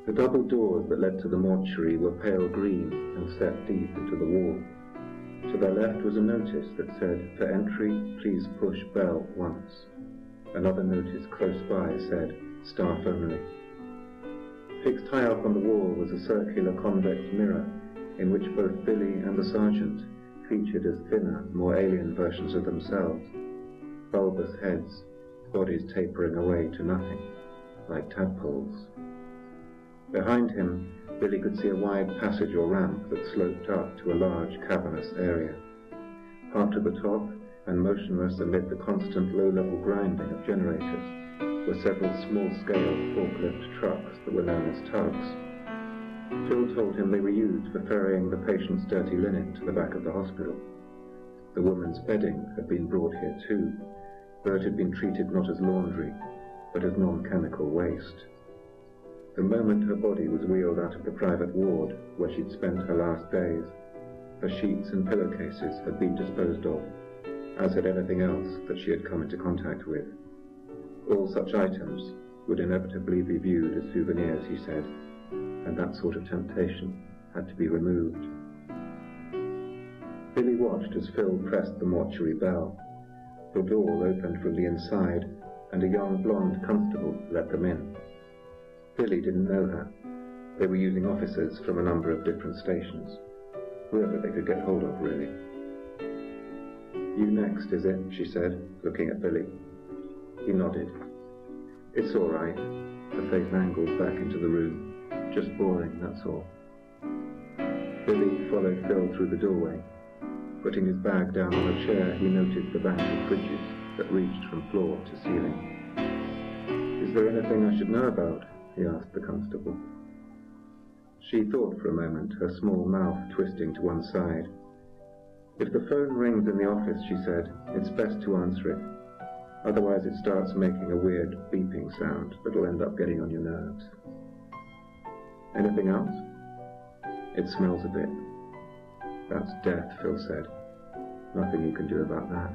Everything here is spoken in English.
The double doors that led to the mortuary were pale green and set deep into the wall. To their left was a notice that said, "For entry, please push bell once." Another notice close by said, "Staff only." Fixed high up on the wall was a circular convex mirror in which both Billy and the sergeant featured as thinner, more alien versions of themselves, bulbous heads, bodies tapering away to nothing, like tadpoles. Behind him, Billy could see a wide passage or ramp that sloped up to a large cavernous area. Up to the top, and motionless amid the constant low-level grinding of generators, were several small-scale forklift trucks that were known as tugs. Phil told him they were used for ferrying the patient's dirty linen to the back of the hospital. The woman's bedding had been brought here too, though it had been treated not as laundry, but as non-chemical waste. The moment her body was wheeled out of the private ward where she'd spent her last days, her sheets and pillowcases had been disposed of, as had anything else that she had come into contact with. All such items would inevitably be viewed as souvenirs, he said, and that sort of temptation had to be removed. Billy watched as Phil pressed the mortuary bell. The door opened from the inside, and a young blonde constable let them in. Billy didn't know her. They were using officers from a number of different stations, whoever they could get hold of, really. "You next, is it?" she said, looking at Billy. He nodded. "It's all right." Her face angled back into the room. "Just boring, that's all." Billy followed Phil through the doorway. Putting his bag down on a chair, he noted the bank of fridges that reached from floor to ceiling. "Is there anything I should know about?" he asked the constable. She thought for a moment, her small mouth twisting to one side. "If the phone rings in the office," she said, "it's best to answer it. Otherwise it starts making a weird beeping sound that'll end up getting on your nerves." "Anything else?" "It smells a bit." "That's death," Phil said. "Nothing you can do about that."